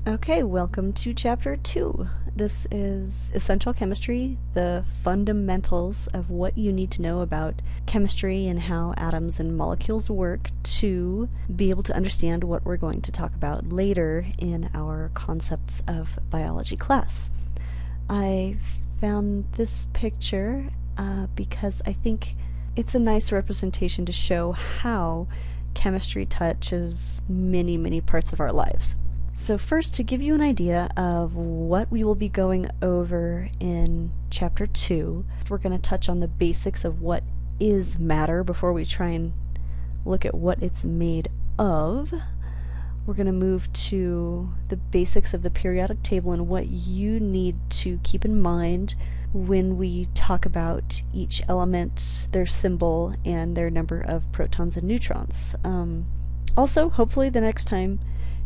Okay, welcome to Chapter 2. This is Essential Chemistry, the fundamentals of what you need to know about chemistry and how atoms and molecules work to be able to understand what we're going to talk about later in our Concepts of Biology class. I found this picture because I think it's a nice representation to show how chemistry touches many parts of our lives. So first, to give you an idea of what we will be going over in Chapter 2, we're going to touch on the basics of what is matter before we try and look at what it's made of. We're going to move to the basics of the periodic table and what you need to keep in mind when we talk about each element, their symbol, and their number of protons and neutrons. Also, hopefully the next time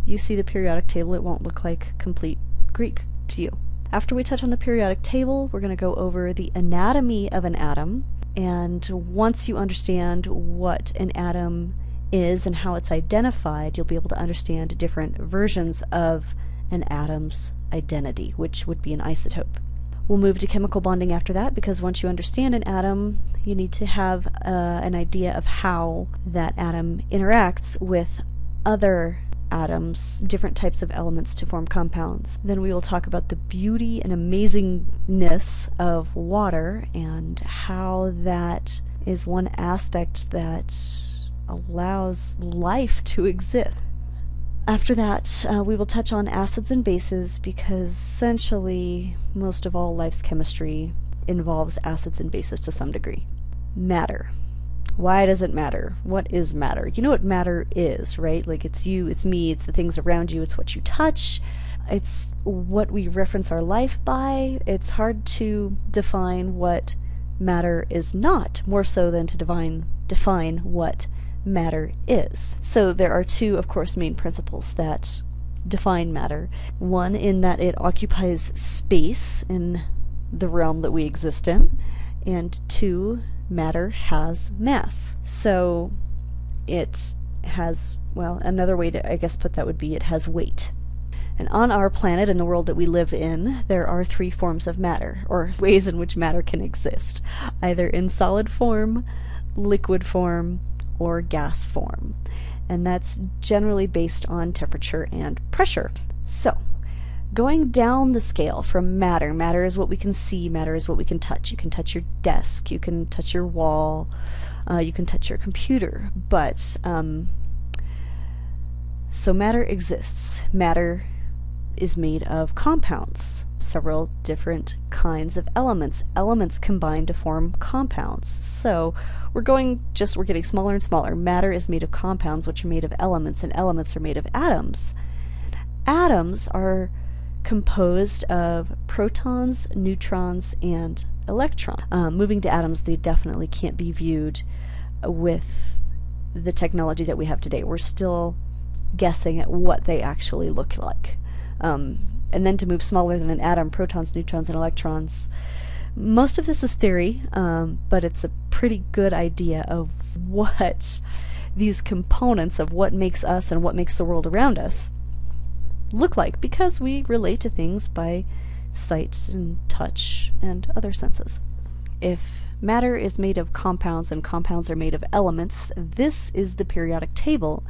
you see the periodic table, it won't look like complete Greek to you. After we touch on the periodic table, we're going to go over the anatomy of an atom, and once you understand what an atom is and how it's identified, you'll be able to understand different versions of an atom's identity, which would be an isotope. We'll move to chemical bonding after that, because once you understand an atom, you need to have an idea of how that atom interacts with other atoms, different types of elements to form compounds. Then we will talk about the beauty and amazingness of water and how that is one aspect that allows life to exist. After that, we will touch on acids and bases, because essentially most of all life's chemistry involves acids and bases to some degree. Matter. Why does it matter? What is matter? You know what matter is, right? Like, it's you, it's me, it's the things around you, it's what you touch, it's what we reference our life by. It's hard to define what matter is not, more so than to define what matter is. So there are two, of course, main principles that define matter. One, in that it occupies space in the realm that we exist in, and two, matter has mass. So it has, well, another way to, I guess, put that would be it has weight. And on our planet, in the world that we live in, there are three forms of matter, or ways in which matter can exist, either in solid form, liquid form, or gas form. And that's generally based on temperature and pressure. So, going down the scale from matter, matter is what we can see, matter is what we can touch. You can touch your desk, you can touch your wall, you can touch your computer, but so matter exists. Matter is made of compounds, several different kinds of elements. Elements combine to form compounds. So we're getting smaller and smaller. Matter is made of compounds, which are made of elements, and elements are made of atoms. Atoms are composed of protons, neutrons, and electrons. Moving to atoms, they definitely can't be viewed with the technology that we have today. We're still guessing at what they actually look like. And then to move smaller than an atom, protons, neutrons, and electrons. Most of this is theory, but it's a pretty good idea of what these components of what makes us and what makes the world around us look like, because we relate to things by sight and touch and other senses. If matter is made of compounds and compounds are made of elements, this is the periodic table,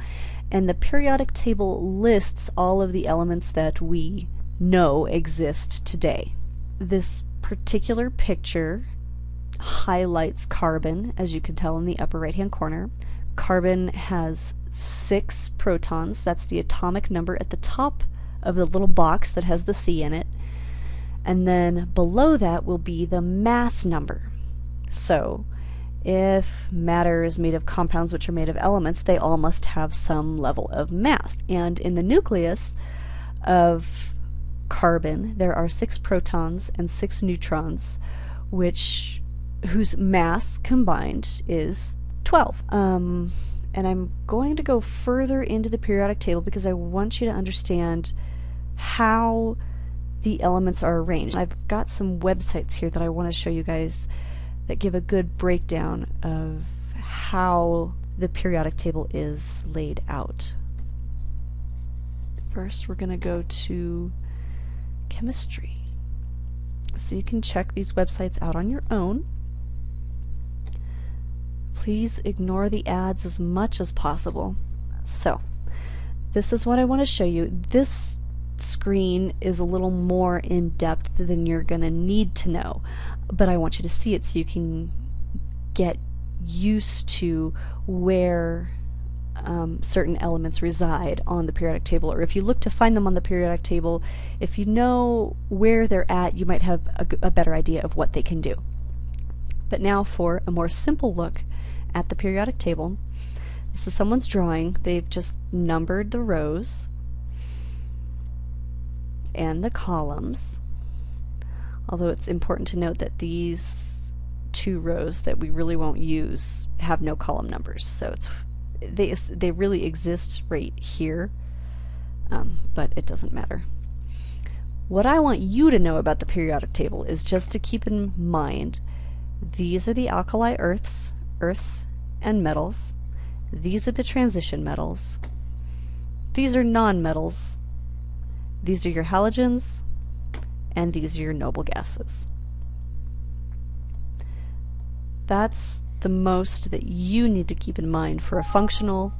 and the periodic table lists all of the elements that we know exist today. This particular picture highlights carbon, as you can tell in the upper right hand corner. Carbon has 6 protons. That's the atomic number at the top of the little box that has the C in it. And then below that will be the mass number. So if matter is made of compounds which are made of elements, they all must have some level of mass. And in the nucleus of carbon, there are 6 protons and 6 neutrons, whose mass combined is 12. And I'm going to go further into the periodic table because I want you to understand how the elements are arranged. I've got some websites here that I want to show you guys that give a good breakdown of how the periodic table is laid out. First, we're going to go to chemistry. So you can check these websites out on your own. Please ignore the ads as much as possible. So, this is what I want to show you. This screen is a little more in depth than you're going to need to know, but I want you to see it so you can get used to where certain elements reside on the periodic table, or if you look to find them on the periodic table, if you know where they're at, you might have a better idea of what they can do. But now for a more simple look at the periodic table. This is someone's drawing. They've just numbered the rows and the columns, although it's important to note that these two rows that we really won't use have no column numbers, so they really exist right here, but it doesn't matter. What I want you to know about the periodic table is just to keep in mind these are the alkali earths and metals. These are the transition metals. These are non-metals. These are your halogens, and these are your noble gases. That's the most that you need to keep in mind for a functional.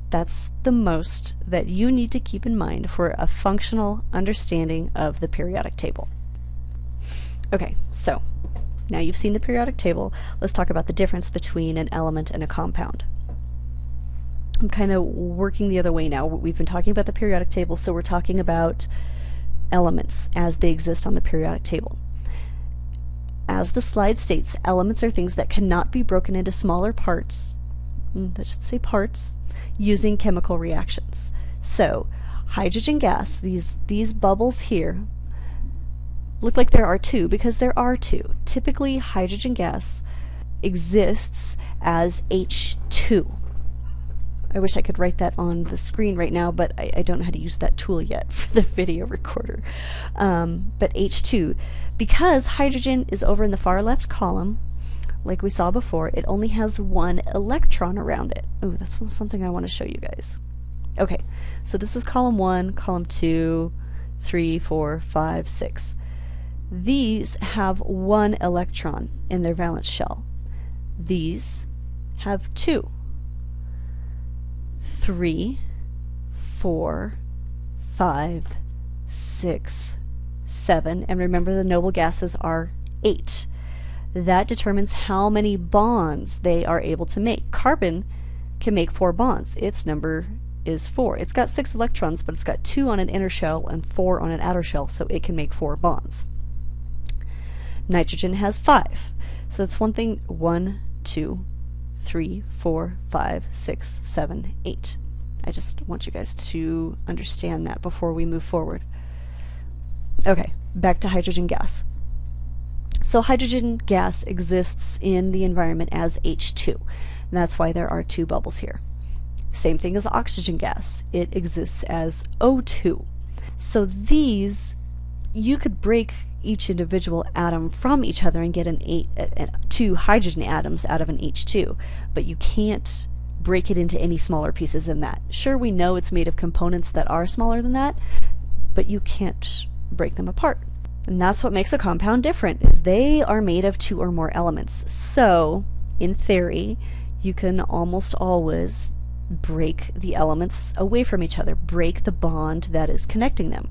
That's the most that you need to keep in mind for a functional understanding of the periodic table. Okay, so now you've seen the periodic table, let's talk about the difference between an element and a compound. I'm kind of working the other way now. We've been talking about the periodic table, so we're talking about elements as they exist on the periodic table. As the slide states, elements are things that cannot be broken into smaller parts, that should say parts, using chemical reactions. So, hydrogen gas, these bubbles here, look like there are two because there are two. Typically, hydrogen gas exists as H2. I wish I could write that on the screen right now, but I don't know how to use that tool yet for the video recorder. But H2, because hydrogen is over in the far left column, like we saw before, it only has one electron around it. Oh, that's something I want to show you guys. Okay, so this is column 1, column 2, 3, 4, 5, 6. These have one electron in their valence shell. These have 2. 3, 4, 5, 6, 7, and remember the noble gases are 8. That determines how many bonds they are able to make. Carbon can make 4 bonds. Its number is 4. It's got 6 electrons, but it's got 2 on an inner shell and 4 on an outer shell, so it can make 4 bonds. Nitrogen has 5. So it's one thing, 1, 2, 3, 4, 5, 6, 7, 8. I just want you guys to understand that before we move forward. Okay, back to hydrogen gas. So hydrogen gas exists in the environment as H2. And that's why there are 2 bubbles here. Same thing as oxygen gas. It exists as O2. So these, you could break each individual atom from each other and get 2 hydrogen atoms out of an H2, but you can't break it into any smaller pieces than that. Sure, we know it's made of components that are smaller than that, but you can't break them apart. And that's what makes a compound different, is they are made of 2 or more elements. So, in theory, you can almost always break the elements away from each other, break the bond that is connecting them.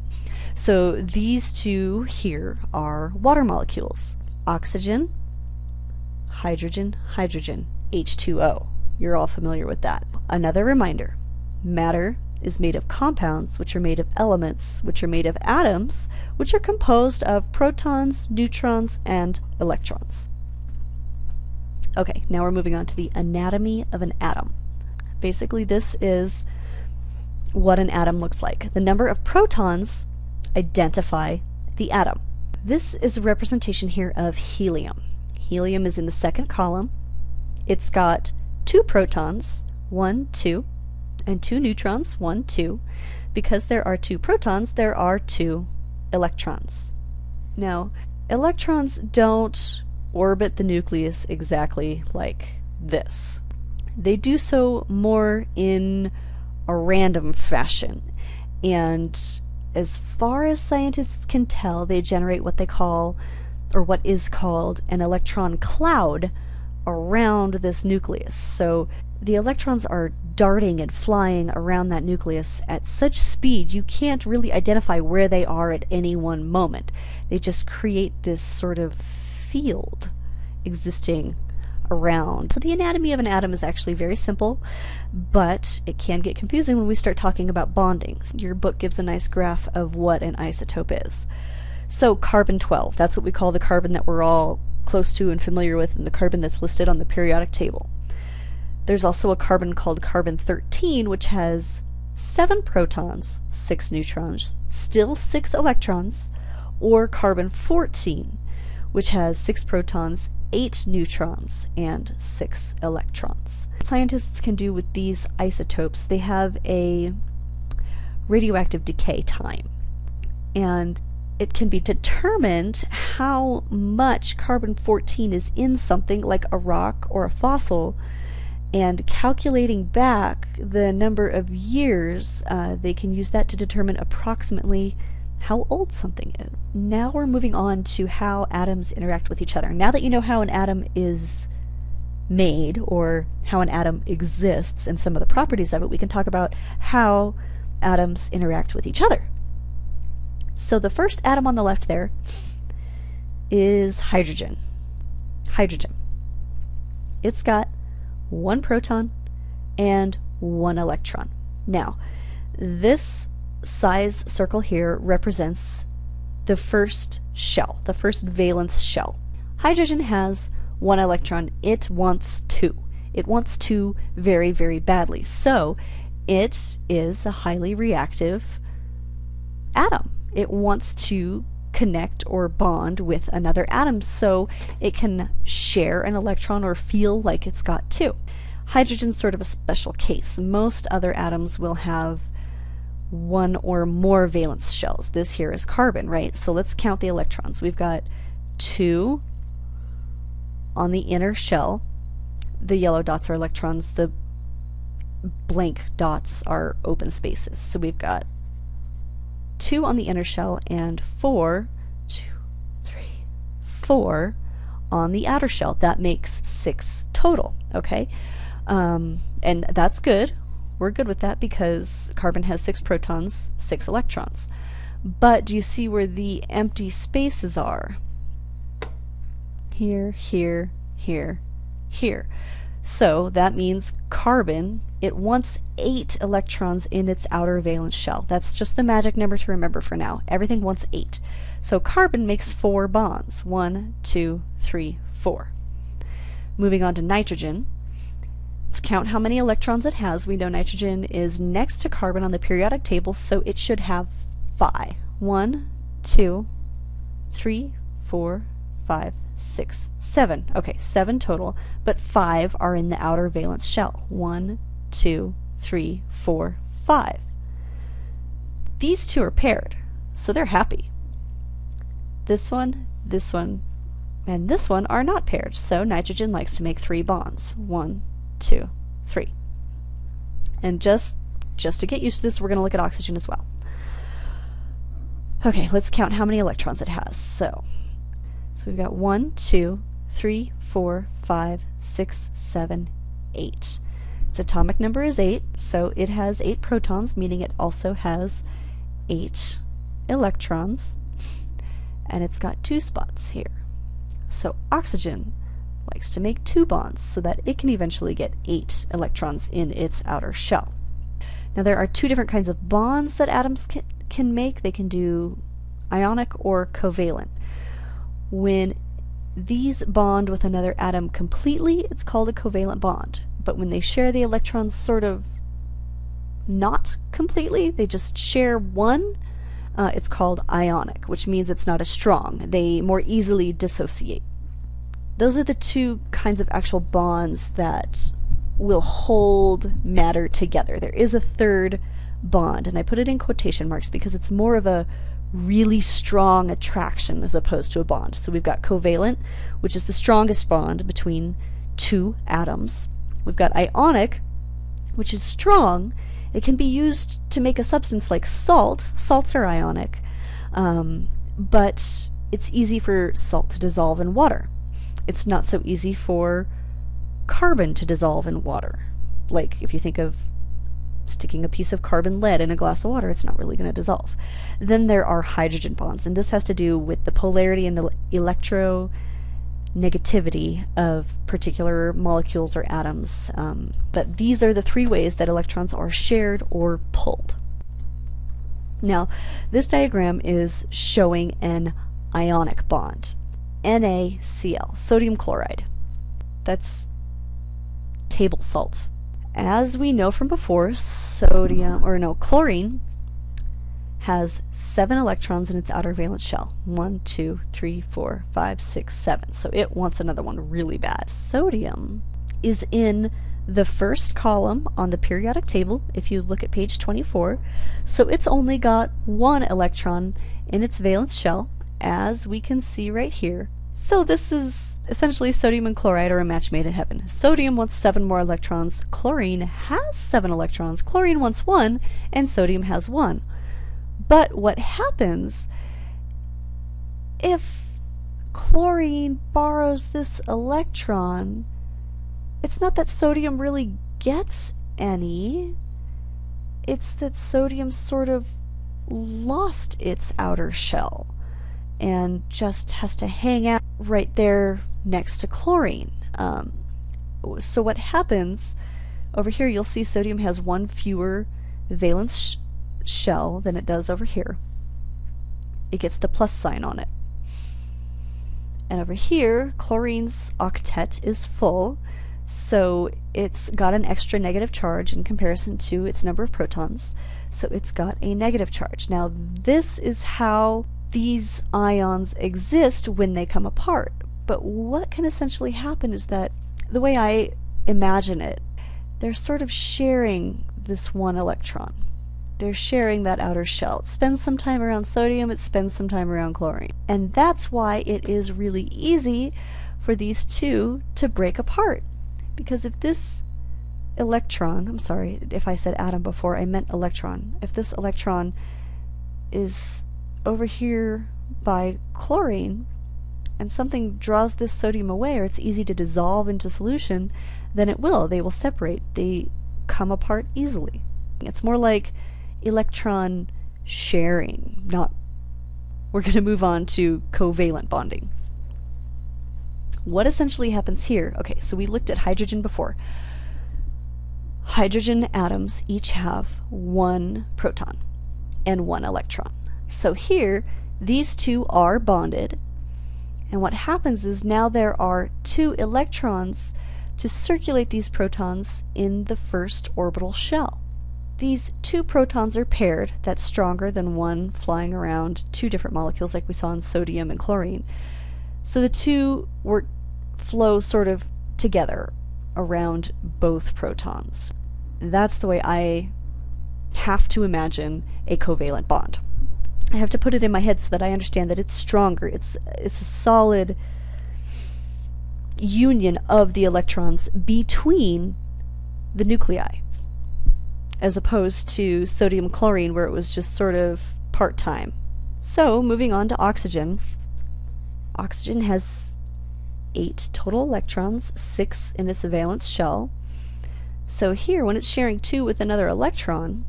So these 2 here are water molecules. Oxygen, hydrogen, hydrogen, H2O. You're all familiar with that. Another reminder, matter is made of compounds, which are made of elements, which are made of atoms, which are composed of protons, neutrons, and electrons. Okay, now we're moving on to the anatomy of an atom. Basically, this is what an atom looks like. The number of protons identify the atom. This is a representation here of helium. Helium is in the second column. It's got 2 protons, 1, 2, and 2 neutrons, 1, 2. Because there are 2 protons, there are 2 electrons. Now, electrons don't orbit the nucleus exactly like this. They do so more in a random fashion. And as far as scientists can tell, they generate what they call, or what is called, an electron cloud around this nucleus. So the electrons are darting and flying around that nucleus at such speed you can't really identify where they are at any one moment. They just create this sort of field existing around. So the anatomy of an atom is actually very simple, but it can get confusing when we start talking about bonding. Your book gives a nice graph of what an isotope is. So carbon-12, that's what we call the carbon that we're all close to and familiar with, and the carbon that's listed on the periodic table. There's also a carbon called carbon-13, which has 7 protons, 6 neutrons, still 6 electrons, or carbon-14, which has 6 protons, 8 neutrons, and 6 electrons. What scientists can do with these isotopes, they have a radioactive decay time, and it can be determined how much carbon-14 is in something like a rock or a fossil, and calculating back the number of years, they can use that to determine approximately how old something is. Now we're moving on to how atoms interact with each other. Now that you know how an atom is made, or how an atom exists and some of the properties of it, we can talk about how atoms interact with each other. So the first atom on the left there is hydrogen. Hydrogen. It's got 1 proton and 1 electron. Now, this size circle here represents the first shell, the first valence shell. Hydrogen has 1 electron. It wants 2. It wants 2 very, very badly. So it is a highly reactive atom. It wants to connect or bond with another atom so it can share an electron or feel like it's got 2. Hydrogen's sort of a special case. Most other atoms will have 1 or more valence shells. This here is carbon, right? So let's count the electrons. We've got 2 on the inner shell. The yellow dots are electrons. The blank dots are open spaces. So we've got 2 on the inner shell and 4 on the outer shell. That makes 6 total, okay? And that's good. We're good with that because carbon has 6 protons, 6 electrons. But do you see where the empty spaces are? Here, here, here, here. So that means carbon, it wants 8 electrons in its outer valence shell. That's just the magic number to remember for now. Everything wants 8. So carbon makes 4 bonds. 1, 2, 3, 4. Moving on to nitrogen. Let's count how many electrons it has. We know nitrogen is next to carbon on the periodic table, so it should have 5. 1, 2, 3, 4, 5, 6, 7. Okay, 7 total, but 5 are in the outer valence shell. 1, 2, 3, 4, 5. These 2 are paired, so they're happy. This one, and this one are not paired, so nitrogen likes to make 3 bonds. 1, 2, 3. And just to get used to this, we're going to look at oxygen as well. Okay, let's count how many electrons it has. So we've got 1, 2, 3, 4, 5, 6, 7, 8. Its atomic number is 8, so it has 8 protons, meaning it also has 8 electrons, and it's got 2 spots here. So oxygen likes to make 2 bonds so that it can eventually get 8 electrons in its outer shell. Now there are 2 different kinds of bonds that atoms can make. They can do ionic or covalent. When these bond with another atom completely, it's called a covalent bond. But when they share the electrons sort of not completely, they just share 1, it's called ionic, which means it's not as strong. They more easily dissociate. Those are the 2 kinds of actual bonds that will hold matter together. There is a third bond, and I put it in quotation marks because it's more of a really strong attraction as opposed to a bond. So we've got covalent, which is the strongest bond between 2 atoms. We've got ionic, which is strong. It can be used to make a substance like salt. Salts are ionic, but it's easy for salt to dissolve in water. It's not so easy for carbon to dissolve in water. Like if you think of sticking a piece of carbon lead in a glass of water, it's not really going to dissolve. Then there are hydrogen bonds, and this has to do with the polarity and the electronegativity of particular molecules or atoms. But these are the three ways that electrons are shared or pulled. Now, this diagram is showing an ionic bond. NaCl, sodium chloride. That's table salt. As we know from before, chlorine has 7 electrons in its outer valence shell. 1, 2, 3, 4, 5, 6, 7. So it wants another one really bad. Sodium is in the first column on the periodic table, if you look at page 24. So it's only got 1 electron in its valence shell, as we can see right here. So this is essentially sodium and chloride are a match made in heaven. Sodium wants 7 more electrons. Chlorine has 7 electrons. Chlorine wants 1, and sodium has 1. But what happens if chlorine borrows this electron? It's not that sodium really gets any. It's that sodium sort of lost its outer shell and just has to hang out right there next to chlorine. So what happens over here, you'll see sodium has 1 fewer valence shell than it does over here. It gets the plus sign on it. And over here, chlorine's octet is full, so it's got an extra negative charge in comparison to its number of protons, so it's got a negative charge. Now this is how these ions exist when they come apart. But what can essentially happen is that, the way I imagine it, they're sort of sharing this 1 electron. They're sharing that outer shell. It spends some time around sodium, it spends some time around chlorine. And that's why it is really easy for these two to break apart. Because if this electron, I'm sorry if I said atom before, I meant electron. If this electron is over here by chlorine, and something draws this sodium away, or it's easy to dissolve into solution, then it will. They will separate. They come apart easily. It's more like electron sharing, not... We're going to move on to covalent bonding. What essentially happens here? Okay, so we looked at hydrogen before. Hydrogen atoms each have 1 proton and 1 electron. So here, these two are bonded, and what happens is now there are 2 electrons to circulate these protons in the first orbital shell. These 2 protons are paired. That's stronger than 1 flying around 2 different molecules like we saw in sodium and chlorine. So the 2 flow sort of together around both protons. That's the way I have to imagine a covalent bond. I have to put it in my head so that I understand that it's stronger. It's a solid union of the electrons between the nuclei, as opposed to sodium chlorine where it was just sort of part-time. So moving on to oxygen. Oxygen has 8 total electrons, 6 in its valence shell. So here, when it's sharing 2 with another electron,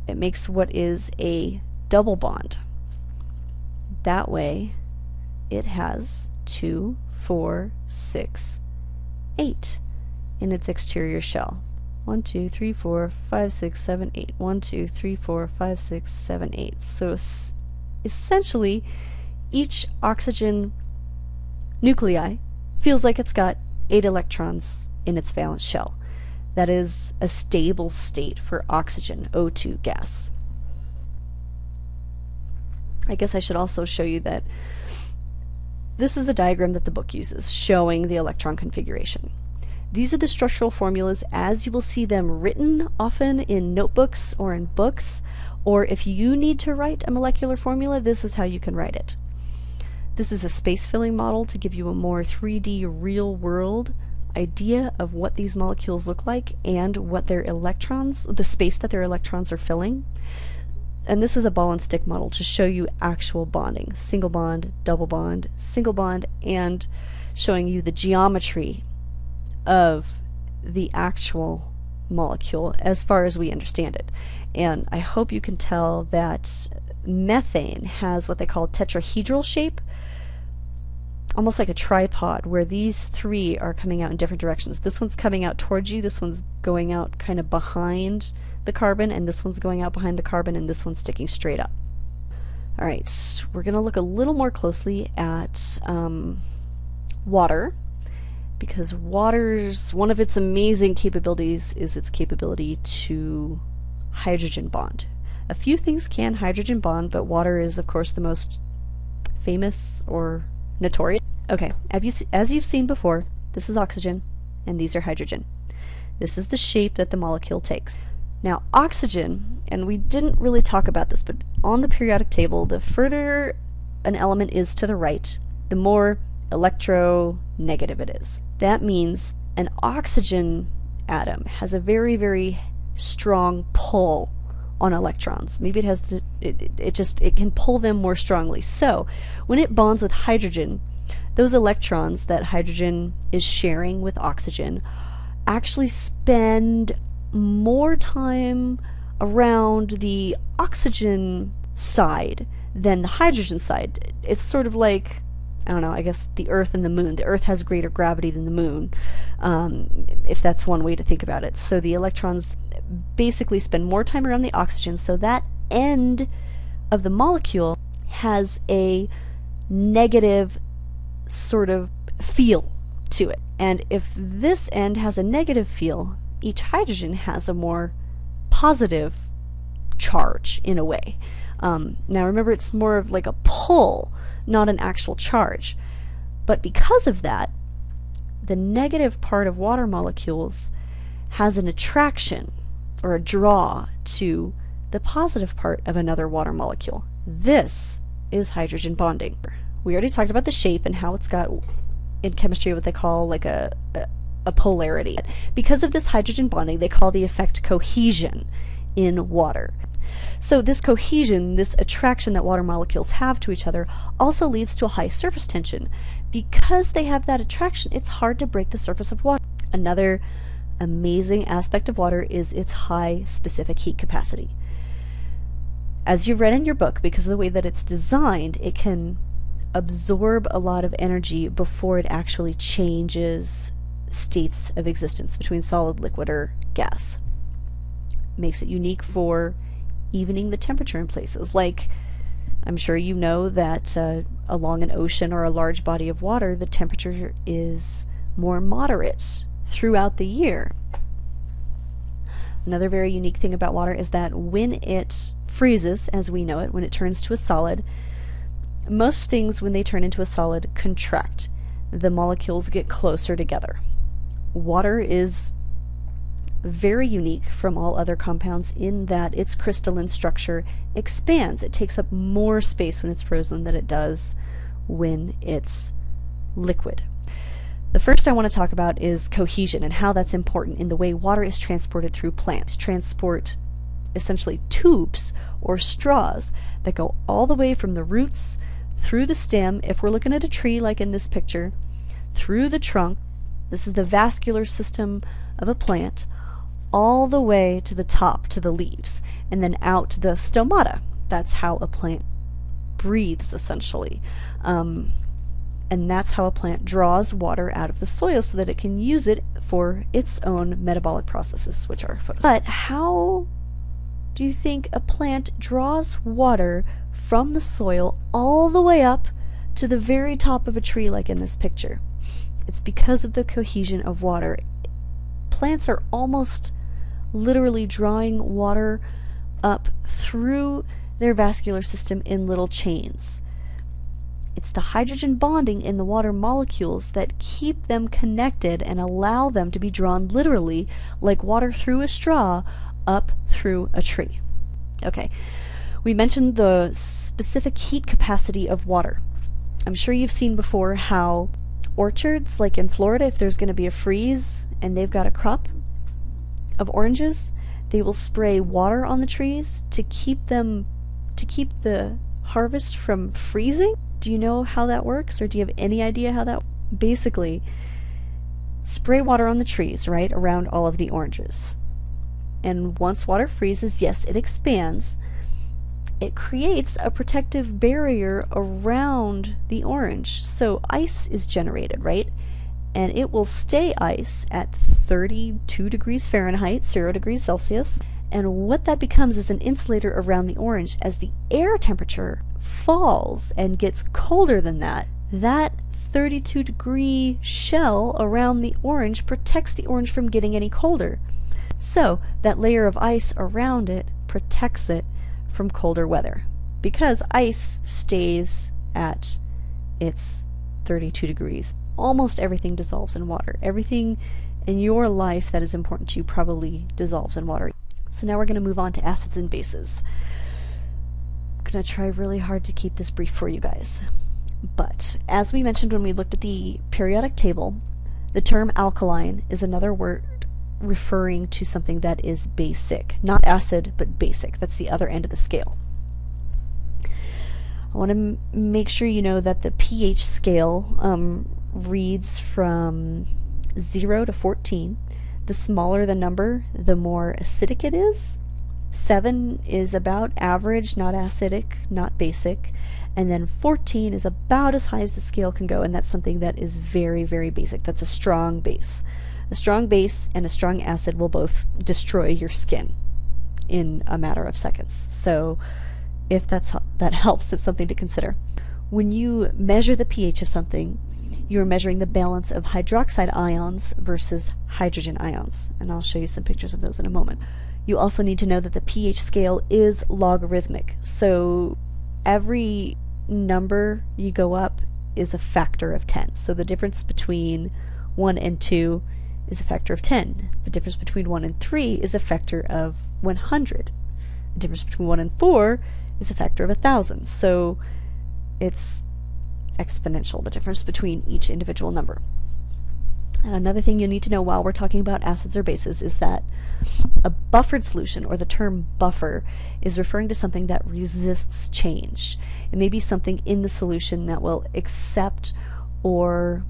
it makes what is a double bond. That way, it has 2, 4, 6, 8 in its exterior shell. 1, 2, 3, 4, 5, 6, 7, 8. 1, 2, 3, 4, 5, 6, 7, 8. So essentially, each oxygen nuclei feels like it's got 8 electrons in its valence shell. That is a stable state for oxygen, O2 gas. I guess I should also show you that this is the diagram that the book uses, showing the electron configuration. These are the structural formulas as you will see them written often in notebooks or in books, or if you need to write a molecular formula, this is how you can write it. This is a space filling model to give you a more 3D real world idea of what these molecules look like and what their electrons, the space that their electrons are filling. And this is a ball and stick model to show you actual bonding, single bond, double bond, single bond, and showing you the geometry of the actual molecule as far as we understand it. And I hope you can tell that methane has what they call tetrahedral shape, almost like a tripod, where these three are coming out in different directions. This one's coming out towards you, this one's going out kind of behind the carbon, and this one's going out behind the carbon, and this one's sticking straight up. Alright, we're going to look a little more closely at water, because water's, one of its amazing capabilities is its capability to hydrogen bond. A few things can hydrogen bond, but water is of course the most famous or notorious. Okay, as you've seen before, this is oxygen and these are hydrogen. This is the shape that the molecule takes. Now oxygen, and we didn't really talk about this, but on the periodic table, the further an element is to the right, the more electronegative it is. That means an oxygen atom has a very, very strong pull on electrons. Maybe it has the, it can pull them more strongly. So when it bonds with hydrogen, those electrons that hydrogen is sharing with oxygen actually spend more time around the oxygen side than the hydrogen side. It's sort of like, I don't know, I guess the Earth and the Moon. The Earth has greater gravity than the Moon, if that's one way to think about it. So the electrons basically spend more time around the oxygen, so that end of the molecule has a negative sort of feel to it. And if this end has a negative feel, each hydrogen has a more positive charge in a way. Now remember, it's more of like a pull, not an actual charge. But because of that, the negative part of water molecules has an attraction or a draw to the positive part of another water molecule. This is hydrogen bonding. We already talked about the shape and how it's got in chemistry what they call like a polarity. Because of this hydrogen bonding, they call the effect cohesion in water. So this cohesion, this attraction that water molecules have to each other, also leads to a high surface tension. Because they have that attraction, it's hard to break the surface of water. Another amazing aspect of water is its high specific heat capacity. As you've read in your book, because of the way that it's designed, it can absorb a lot of energy before it actually changes states of existence between solid, liquid, or gas. Makes it unique for evening the temperature in places. Like, I'm sure you know that along an ocean or a large body of water, the temperature is more moderate throughout the year. Another very unique thing about water is that when it freezes, as we know it, when it turns to a solid, most things, when they turn into a solid, contract. The molecules get closer together. Water is very unique from all other compounds in that its crystalline structure expands. It takes up more space when it's frozen than it does when it's liquid. The first I want to talk about is cohesion and how that's important in the way water is transported through plants. Transport essentially tubes or straws that go all the way from the roots through the stem, if we're looking at a tree like in this picture, through the trunk. This is the vascular system of a plant, all the way to the top, to the leaves, and then out to the stomata. That's how a plant breathes, essentially. And that's how a plant draws water out of the soil so that it can use it for its own metabolic processes, which are photosynthesis. But how do you think a plant draws water from the soil all the way up to the very top of a tree like in this picture? It's because of the cohesion of water. Plants are almost literally drawing water up through their vascular system in little chains. It's the hydrogen bonding in the water molecules that keep them connected and allow them to be drawn literally like water through a straw up through a tree. Okay, we mentioned the specific heat capacity of water. I'm sure you've seen before how orchards, like in Florida, if there's going to be a freeze and they've got a crop of oranges, they will spray water on the trees to keep the harvest from freezing. Do you know how that works, or do you have any idea how that? Basically, spray water on the trees, right, around all of the oranges. And once water freezes, yes, it expands. It creates a protective barrier around the orange. So ice is generated, right? And it will stay ice at 32 degrees Fahrenheit, 0 degrees Celsius. And what that becomes is an insulator around the orange. As the air temperature falls and gets colder than that, that 32-degree shell around the orange protects the orange from getting any colder. So that layer of ice around it protects it from colder weather, because ice stays at its 32 degrees. Almost everything dissolves in water. Everything in your life that is important to you probably dissolves in water. So now we're going to move on to acids and bases. I'm going to try really hard to keep this brief for you guys. But as we mentioned when we looked at the periodic table, the term alkaline is another word referring to something that is basic. Not acid, but basic. That's the other end of the scale. I want to make sure you know that the pH scale reads from 0 to 14. The smaller the number, the more acidic it is. 7 is about average, not acidic, not basic. And then 14 is about as high as the scale can go, and that's something that is very, very basic. That's a strong base. A strong base and a strong acid will both destroy your skin in a matter of seconds. So if that helps, it's something to consider. When you measure the pH of something, you're measuring the balance of hydroxide ions versus hydrogen ions. And I'll show you some pictures of those in a moment. You also need to know that the pH scale is logarithmic. So every number you go up is a factor of 10. So the difference between 1 and 2 is a factor of 10. The difference between 1 and 3 is a factor of 100. The difference between 1 and 4 is a factor of 1,000. So it's exponential, the difference between each individual number. And another thing you need to know while we're talking about acids or bases is that a buffered solution, or the term buffer, is referring to something that resists change. It may be something in the solution that will accept or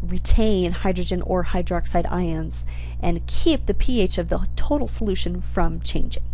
retain hydrogen or hydroxide ions and keep the pH of the total solution from changing.